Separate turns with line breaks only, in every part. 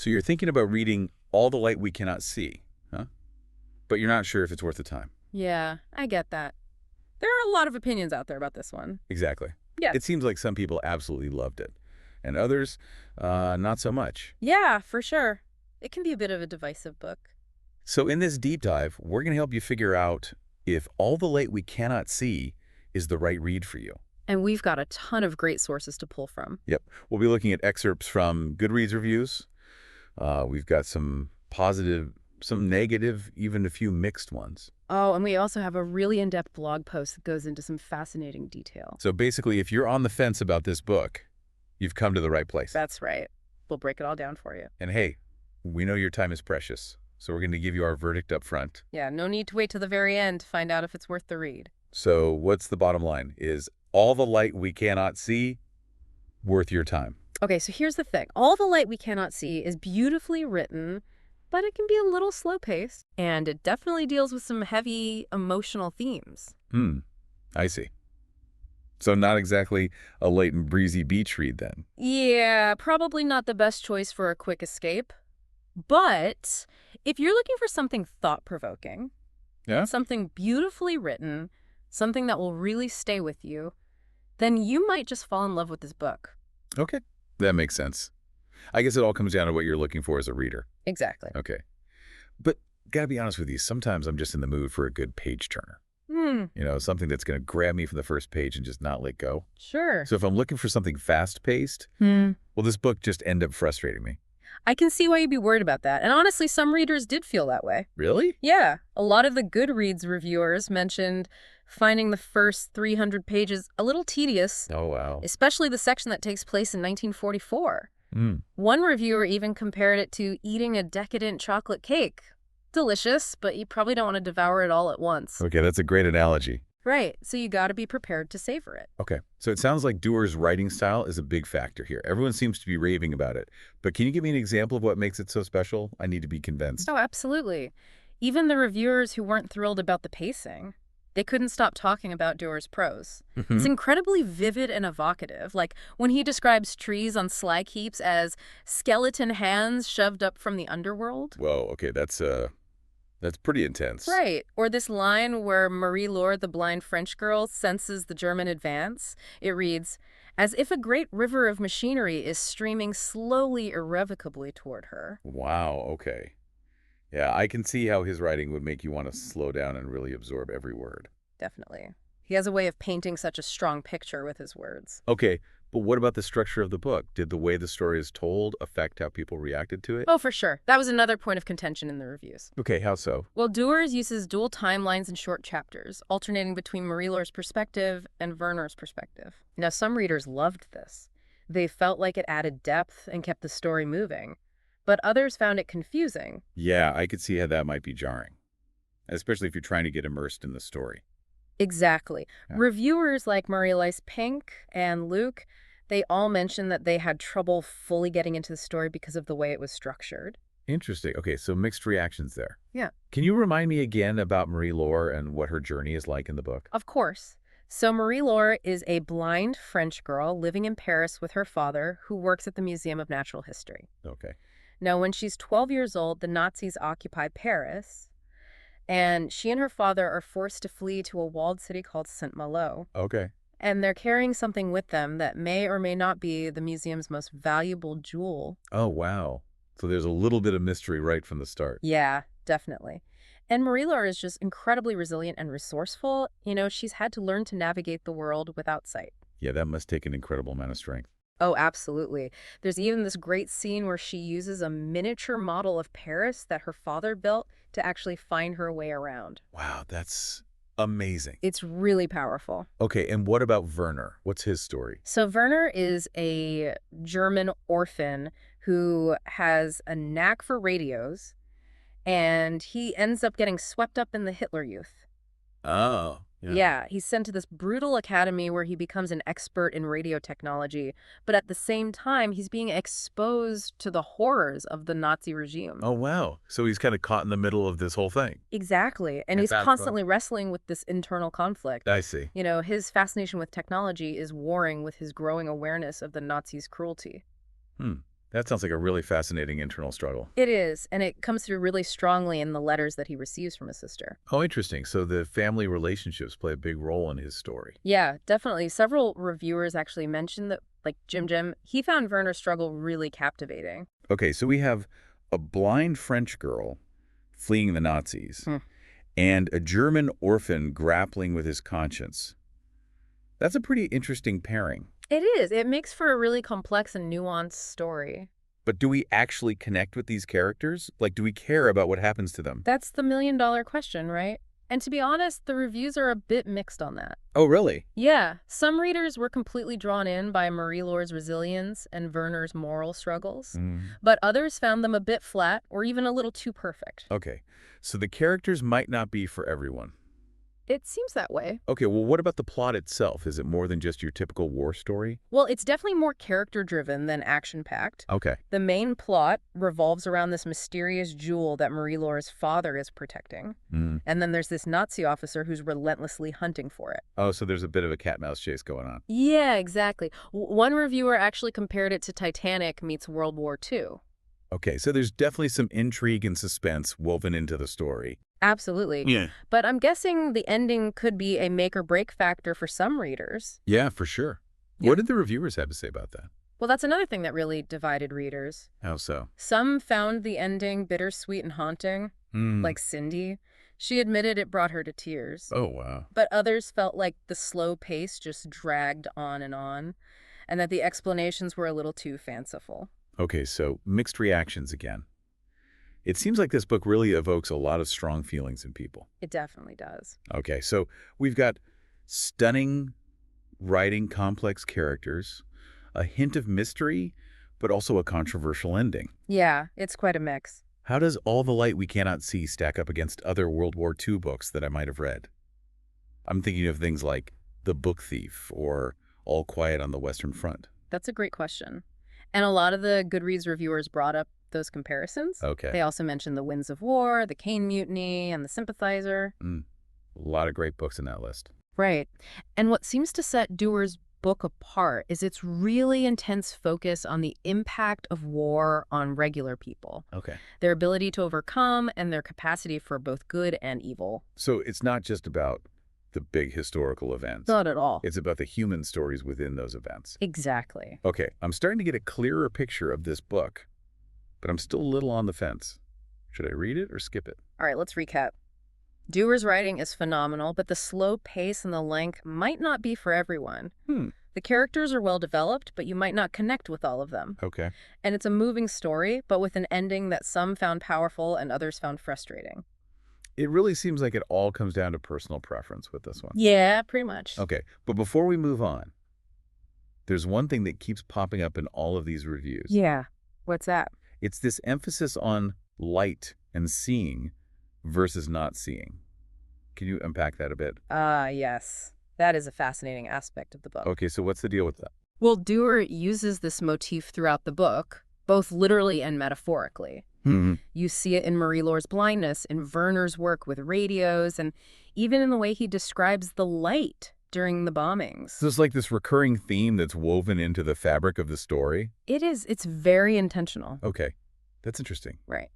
So you're thinking about reading All the Light We Cannot See, huh? But you're not sure if it's worth the time.
Yeah, I get that. There are a lot of opinions out there about this one.
Exactly.
Yes.
It seems like some people absolutely loved it, and others, not so much.
Yeah, for sure. It can be a bit of a divisive book.
So in this deep dive, we're going to help you figure out if All the Light We Cannot See is the right read for you.
And we've got a ton of great sources to pull from.
Yep. We'll be looking at excerpts from Goodreads reviews. We've got some positive, some negative, even a few mixed ones.
Oh, and we also have a really in-depth blog post that goes into some fascinating detail.
So basically, if you're on the fence about this book, you've come to the right place.
That's right. We'll break it all down for you.
And hey, we know your time is precious, so we're going to give you our verdict up front.
Yeah, no need to wait till the very end to find out if it's worth the read.
So what's the bottom line? Is All the Light We Cannot See worth your time?
Okay, so here's the thing. All the Light We Cannot See is beautifully written, but it can be a little slow-paced, and it definitely deals with some heavy emotional themes.
I see. So not exactly a light and breezy beach read then.
Yeah, probably not the best choice for a quick escape. But if you're looking for something thought-provoking,
Yeah?
something beautifully written, something that will really stay with you, then you might just fall in love with this book.
Okay. That makes sense. I guess it all comes down to what you're looking for as a reader.
Exactly.
Okay. But gotta be honest with you, sometimes I'm just in the mood for a good page turner. You know, something that's going to grab me from the first page and just not let go.
Sure.
So if I'm looking for something fast-paced, well, this book just ended up frustrating me.
I can see why you'd be worried about that. And honestly, some readers did feel that way.
Really?
Yeah. A lot of the Goodreads reviewers mentioned finding the first 300 pages a little tedious,
Oh, wow.
especially the section that takes place in 1944. One reviewer even compared it to eating a decadent chocolate cake. Delicious, but you probably don't want to devour it all at once.
Okay, that's a great analogy.
Right, so you got to be prepared to savor it.
Okay, so it sounds like Doerr's writing style is a big factor here. Everyone seems to be raving about it. But can you give me an example of what makes it so special? I need to be convinced.
Oh, absolutely. Even the reviewers who weren't thrilled about the pacing, they couldn't stop talking about Doerr's prose. It's incredibly vivid and evocative, like when he describes trees on slag heaps as skeleton hands shoved up from the underworld.
Whoa, okay, that's pretty intense.
Right. Or this line where Marie-Laure, the blind French girl, senses the German advance. It reads, as if a great river of machinery is streaming slowly, irrevocably toward her.
Wow, okay. Yeah, I can see how his writing would make you want to slow down and really absorb every word.
Definitely. He has a way of painting such a strong picture with his words.
Okay, but what about the structure of the book? Did the way the story is told affect how people reacted to it?
Oh, for sure. That was another point of contention in the reviews.
Okay, how so?
Well, Doerr uses dual timelines and short chapters, alternating between Marie-Laure's perspective and Werner's perspective. Now, some readers loved this. They felt like it added depth and kept the story moving. But others found it confusing.
Yeah, I could see how that might be jarring, especially if you're trying to get immersed in the story.
Exactly.
Yeah.
Reviewers like Marie-Laure Pink and Luke, they all mentioned that they had trouble fully getting into the story because of the way it was structured.
Interesting. Okay, so mixed reactions there.
Yeah.
Can you remind me again about Marie-Laure and what her journey is like in the book?
Of course. So Marie-Laure is a blind French girl living in Paris with her father, who works at the Museum of Natural History.
Okay.
Now, when she's 12 years old, the Nazis occupy Paris, and she and her father are forced to flee to a walled city called Saint-Malo.
Okay.
And they're carrying something with them that may or may not be the museum's most valuable jewel.
Oh, wow. So there's a little bit of mystery right from the start.
Yeah, definitely. And Marie-Laure is just incredibly resilient and resourceful. You know, she's had to learn to navigate the world without sight.
Yeah, that must take an incredible amount of strength.
Oh, absolutely. There's even this great scene where she uses a miniature model of Paris that her father built to actually find her way around.
Wow, that's amazing.
It's really powerful.
Okay, and what about Werner? What's his story?
So Werner is a German orphan who has a knack for radios, and he ends up getting swept up in the Hitler Youth.
Oh,
Yeah, he's sent to this brutal academy where he becomes an expert in radio technology, but at the same time, he's being exposed to the horrors of the Nazi regime.
Oh, wow. So he's kind of caught in the middle of this whole thing.
Exactly, and
Yeah,
he's
that's
constantly wrestling with this internal conflict.
I see.
You know, his fascination with technology is warring with his growing awareness of the Nazis' cruelty.
That sounds like a really fascinating internal struggle.
It is, and it comes through really strongly in the letters that he receives from his sister.
Oh, interesting. So the family relationships play a big role in his story.
Yeah, definitely. Several reviewers actually mentioned that, like Jim, he found Werner's struggle really captivating.
Okay, so we have a blind French girl fleeing the Nazis
Hmm.
and a German orphan grappling with his conscience. That's a pretty interesting pairing.
It is. It makes for a really complex and nuanced story.
But do we actually connect with these characters? Like, do we care about what happens to them?
That's the million-dollar question, right? And to be honest, the reviews are a bit mixed on that.
Oh, really?
Yeah, some readers were completely drawn in by Marie-Laure's resilience and Werner's moral struggles, but others found them a bit flat or even a little too perfect.
Okay, so the characters might not be for everyone.
It seems that way.
Okay, well, what about the plot itself? Is it more than just your typical war story?
Well, it's definitely more character-driven than action-packed.
Okay.
The main plot revolves around this mysterious jewel that Marie-Laure's father is protecting. And then there's this Nazi officer who's relentlessly hunting for it.
Oh, so there's a bit of a cat-mouse chase going on.
Yeah, exactly. One reviewer actually compared it to Titanic meets World War II.
Okay, so there's definitely some intrigue and suspense woven into the story.
Absolutely.
Yeah.
But I'm guessing the ending could be a make-or-break factor for some readers.
Yeah, for sure.
Yeah.
What did the reviewers have to say about that?
Well, that's another thing that really divided readers.
How so?
Some found the ending bittersweet and haunting, like Cindy. She admitted it brought her to tears.
Oh, wow.
But others felt like the slow pace just dragged on, and that the explanations were a little too fanciful.
Okay, so mixed reactions again. It seems like this book really evokes a lot of strong feelings in people.
It definitely does.
Okay, so we've got stunning writing, complex characters, a hint of mystery, but also a controversial ending.
Yeah, it's quite a mix.
How does All the Light We Cannot See stack up against other World War II books that I might have read? I'm thinking of things like The Book Thief or All Quiet on the Western Front.
That's a great question. And a lot of the Goodreads reviewers brought up those comparisons.
Okay.
They also mentioned The Winds of War, The Caine Mutiny, and The Sympathizer.
A lot of great books in that list.
Right. And what seems to set Doerr's book apart is its really intense focus on the impact of war on regular people,
Okay.
their ability to overcome, and their capacity for both good and evil.
So it's not just about the big historical events.
Not at all.
It's about the human stories within those events.
Exactly.
Okay, I'm starting to get a clearer picture of this book, but I'm still a little on the fence. Should I read it or skip it?
All right, let's recap. Doerr's writing is phenomenal, but the slow pace and the length might not be for everyone. The characters are well developed, but you might not connect with all of them.
Okay.
And it's a moving story, but with an ending that some found powerful and others found frustrating.
It really seems like it all comes down to personal preference with this one.
Yeah, pretty much.
Okay, but before we move on, there's one thing that keeps popping up in all of these reviews.
Yeah. What's that?
It's this emphasis on light and seeing versus not seeing. Can you unpack that a bit?
Yes. That is a fascinating aspect of the book.
Okay, so what's the deal with that?
Well, Doerr uses this motif throughout the book, both literally and metaphorically. You see it in Marie-Laure's blindness, in Werner's work with radios, and even in the way he describes the light during the bombings.
So it's like this recurring theme that's woven into the fabric of the story?
It is. It's very intentional.
Okay, that's interesting.
Right.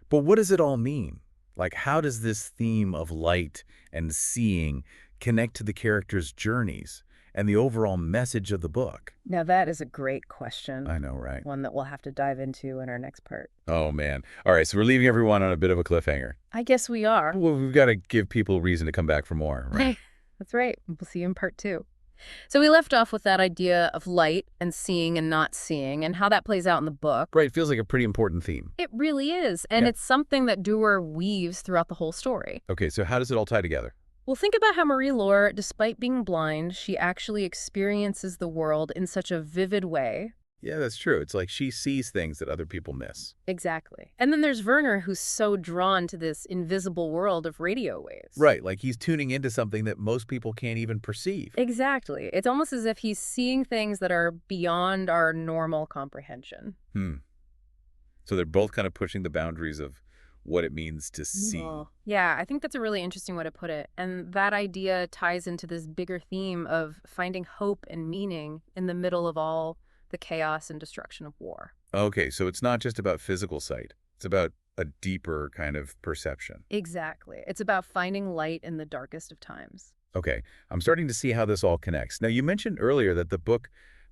But what does it all mean? Like, how does this theme of light and seeing connect to the characters' journeys and the overall message of the book?
Now, that is a great question.
I know, right?
One that we'll have to dive into in our next part.
Oh, man. All right, so we're leaving everyone on a bit of a cliffhanger.
I guess we are.
Well, we've got to give people reason to come back for more, right?
That's right. We'll see you in part 2. So we left off with that idea of light and seeing and not seeing and how that plays out in the book.
Right, feels like a pretty important theme.
It really is. And it's something that Doerr weaves throughout the whole story.
Okay, so how does it all tie together?
Well, think about how Marie-Laure, despite being blind, she actually experiences the world in such a vivid way.
Yeah, that's true. It's like she sees things that other people miss.
Exactly. And then there's Werner, who's so drawn to this invisible world of radio waves.
Right, like he's tuning into something that most people can't even perceive.
Exactly. It's almost as if he's seeing things that are beyond our normal comprehension.
So they're both kind of pushing the boundaries of what it means to see.
Yeah, I think that's a really interesting way to put it. And that idea ties into this bigger theme of finding hope and meaning in the middle of all the chaos and destruction of war.
Okay, so it's not just about physical sight. It's about a deeper kind of perception.
Exactly. It's about finding light in the darkest of times.
Okay, I'm starting to see how this all connects. Now, you mentioned earlier that the book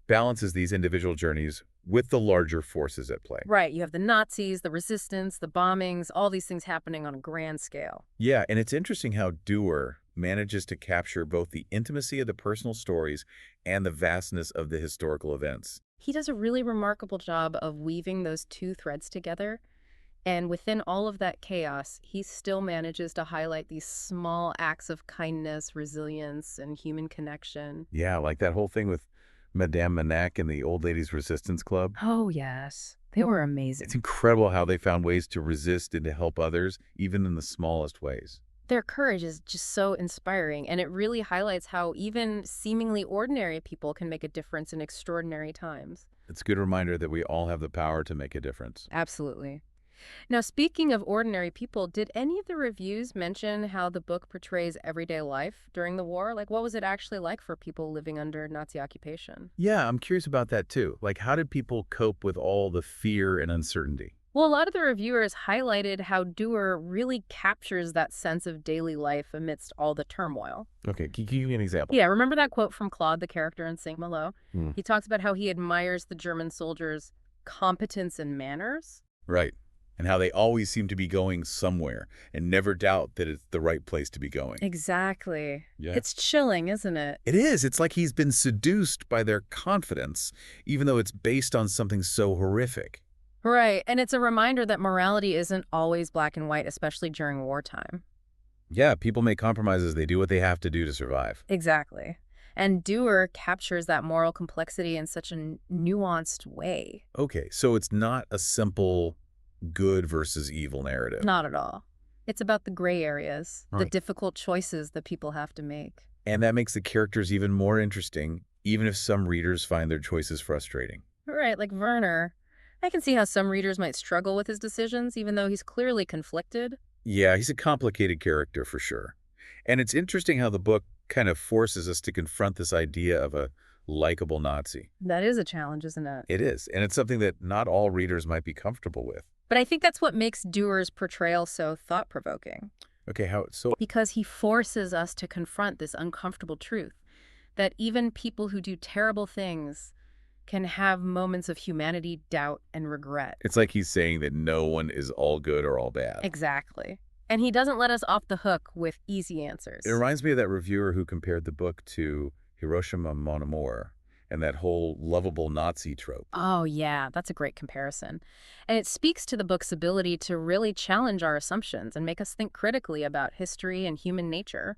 balances these individual journeys with the larger forces at play.
Right, you have the Nazis, the resistance, the bombings, all these things happening on a grand scale.
Yeah, and it's interesting how Doerr manages to capture both the intimacy of the personal stories and the vastness of the historical events.
He does a really remarkable job of weaving those two threads together. And within all of that chaos, he still manages to highlight these small acts of kindness, resilience, and human connection.
Yeah, like that whole thing with Madame Manak and the Old Ladies Resistance Club.
Oh, yes. They were
It's
amazing.
incredible how they found ways to resist and to help others, even in the smallest ways.
Their courage is just so inspiring, and it really highlights how even seemingly ordinary people can make a difference in extraordinary times.
It's a good reminder that we all have the power to make a difference.
Absolutely. Now, speaking of ordinary people, did any of the reviews mention how the book portrays everyday life during the war? Like, what was it actually like for people living under Nazi occupation?
Yeah, I'm curious about that too. Like, how did people cope with all the fear and uncertainty?
Well, a lot of the reviewers highlighted how Doerr really captures that sense of daily life amidst all the turmoil.
Okay, can you give me an example?
Yeah, remember that quote from Claude, the character in Saint Malo?
Hmm.
He talks about how he admires the German soldiers' competence and manners.
Right. And how they always seem to be going somewhere and never doubt that it's the right place to be going.
Exactly.
Yeah.
It's chilling, isn't it?
It is. It's like he's been seduced by their confidence, even though it's based on something so horrific.
Right, and it's a reminder that morality isn't always black and white, especially during wartime.
Yeah, people make compromises. They do what they have to do to survive.
Exactly. And Doerr captures that moral complexity in such a nuanced way.
Okay, so it's not a simple good versus evil narrative.
Not at all. It's about the gray areas, the
Right.
difficult choices that people have to make.
And that makes the characters even more interesting, even if some readers find their choices frustrating.
Right, like Werner. I can see how some readers might struggle with his decisions, even though he's clearly conflicted.
Yeah, he's a complicated character for sure. And it's interesting how the book kind of forces us to confront this idea of a likable Nazi.
That is a challenge, isn't it?
It is, and it's something that not all readers might be comfortable with.
But I think that's what makes Doerr's portrayal so thought-provoking.
Okay, so
Because he forces us to confront this uncomfortable truth that even people who do terrible things can have moments of humanity, doubt, and regret.
it's like he's saying that no one is all good or all bad.
Exactly. And he doesn't let us off the hook with easy answers.
It reminds me of that reviewer who compared the book to Hiroshima Mon Amour and that whole lovable Nazi trope.
Oh, yeah, that's a great comparison. And it speaks to the book's ability to really challenge our assumptions and make us think critically about history and human nature.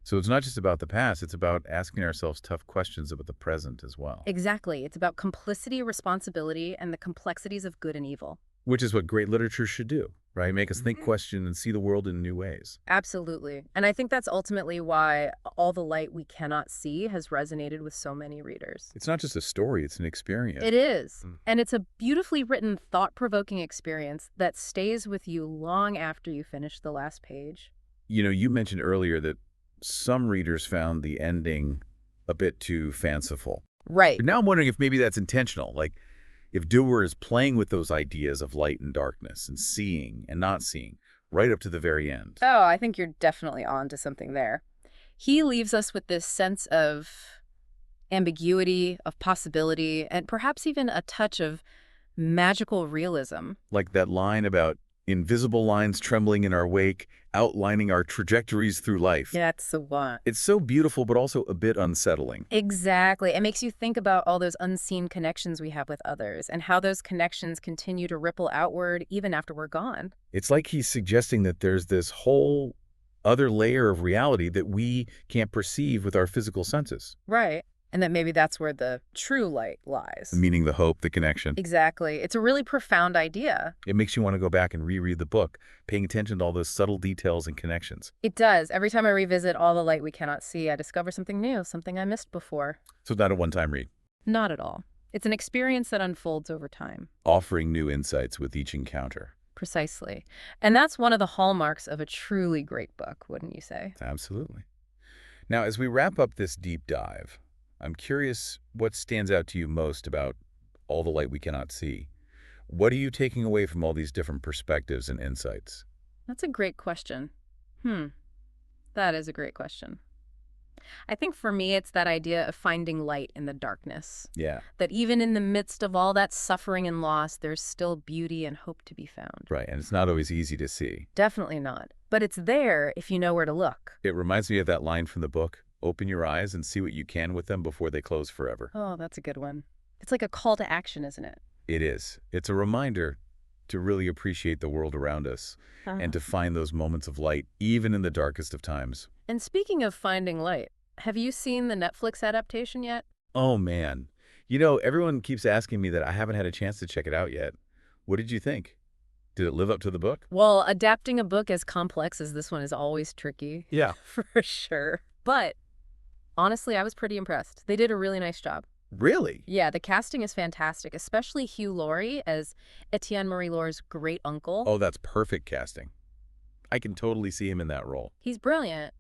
So it's not just about the past, it's about asking ourselves tough questions about the present as well.
Exactly. It's about complicity, responsibility, and the complexities of good and evil.
Which is what great literature should do, right? Make us think, question, and see the world in new ways.
Absolutely. And I think that's ultimately why All the Light We Cannot See has resonated with so many readers.
It's not just a story, it's an experience.
It is.
Mm.
And it's a beautifully written, thought-provoking experience that stays with you long after you finish the last page.
You know, you mentioned earlier that some readers found the ending a bit too fanciful.
Right.
But now I'm wondering if maybe that's intentional. Like, if Doerr is playing with those ideas of light and darkness and seeing and not seeing right up to the very end.
Oh, I think you're definitely on to something there. He leaves us with this sense of ambiguity, of possibility, and perhaps even a touch of magical realism.
Like that line about invisible lines trembling in our wake, outlining our trajectories through life.
That's the one.
It's so beautiful, but also a bit unsettling.
Exactly. It makes you think about all those unseen connections we have with others and how those connections continue to ripple outward even after we're gone.
It's like he's suggesting that there's this whole other layer of reality that we can't perceive with our physical senses.
Right. And that maybe that's where the true light lies.
Meaning the hope, the connection.
Exactly. It's a really profound idea.
It makes you want to go back and reread the book, paying attention to all those subtle details and connections.
It does. Every time I revisit All the Light We Cannot See, I discover something new, something I missed before.
So not a one-time read.
Not at all. It's an experience that unfolds over time.
Offering new insights with each encounter.
Precisely. And that's one of the hallmarks of a truly great book, wouldn't you say?
Absolutely. Now, as we wrap up this deep dive, I'm curious what stands out to you most about All the Light We Cannot See. What are you taking away from all these different perspectives and insights?
That's a great question. Hmm, that is a great question. I think for me, it's that idea of finding light in the darkness.
Yeah,
That even in the midst of all that suffering and loss, there's still beauty and hope to be found.
right. And it's not always easy to see.
Definitely not. But it's there if you know where to look.
It reminds me of that line from the book, open your eyes and see what you can with them before they close forever.
Oh, that's a good one. It's like a call to action, isn't it?
It is. It's a reminder to really appreciate the world around us and to find those moments of light, even in the darkest of times.
And speaking of finding light, have you seen the Netflix adaptation yet?
Oh, man. You know, everyone keeps asking me that I haven't had a chance to check it out yet. What did you think? Did it live up to the book?
Well, adapting a book as complex as this one is always tricky.
Yeah.
For sure. But honestly, I was pretty impressed. They did a really nice job.
Really?
Yeah, the casting is fantastic, especially Hugh Laurie as Etienne Marie-Laure's great uncle.
Oh, that's perfect casting. I can totally see him in that role.
He's brilliant.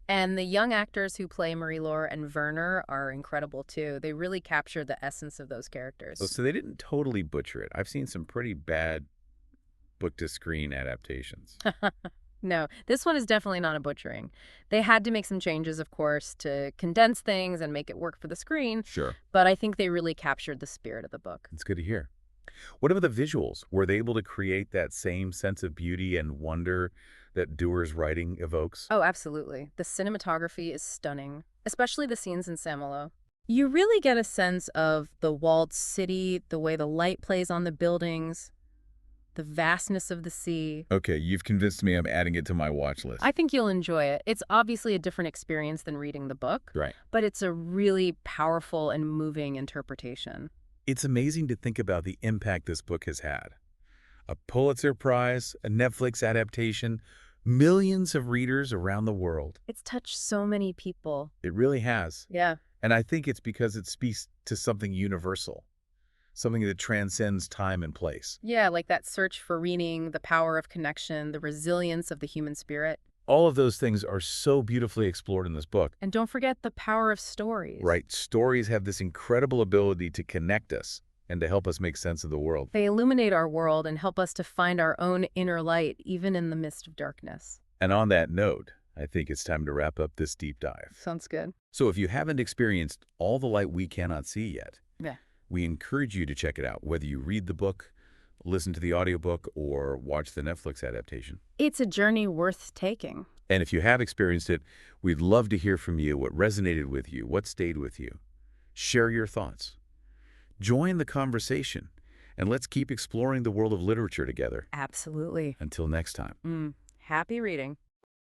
And the young actors who play Marie-Laure and Werner are incredible, too. They really capture the essence of those characters.
Oh, so they didn't totally butcher it. I've seen some pretty bad book-to-screen adaptations.
No, this one is definitely not a butchering. They had to make some changes, of course, to condense things and make it work for the screen,
Sure.
but I think they really captured the spirit of the book.
It's good to hear. What about the visuals? Were they able to create that same sense of beauty and wonder that Doerr's writing evokes?
Oh, absolutely. The cinematography is stunning, especially the scenes in Saint-Malo. You really get a sense of the walled city, the way the light plays on the buildings, the vastness of the sea.
Okay, you've convinced me. I'm adding it to my watch list.
I think you'll enjoy it. It's obviously a different experience than reading the book,
Right.
but it's a really powerful and moving interpretation.
It's amazing to think about the impact this book has had. A Pulitzer Prize, a Netflix adaptation, millions of readers around the world.
It's touched so many people.
It really has.
Yeah.
And I think it's because it speaks to something universal, something that transcends time and place.
Yeah, like that search for meaning, the power of connection, the resilience of the human spirit.
All of those things are so beautifully explored in this book.
And don't forget the power of stories.
Right. Stories have this incredible ability to connect us and to help us make sense of the world.
They illuminate our world and help us to find our own inner light, even in the midst of darkness.
And on that note, I think it's time to wrap up this deep dive.
Sounds good.
So if you haven't experienced All the Light We Cannot See yet,
Yeah.
we encourage you to check it out, whether you read the book, listen to the audiobook, or watch the Netflix adaptation.
It's a journey worth taking.
And if you have experienced it, we'd love to hear from you, what resonated with you, what stayed with you. Share your thoughts. Join the conversation, and let's keep exploring the world of literature together.
Absolutely.
Until next time.
Happy reading.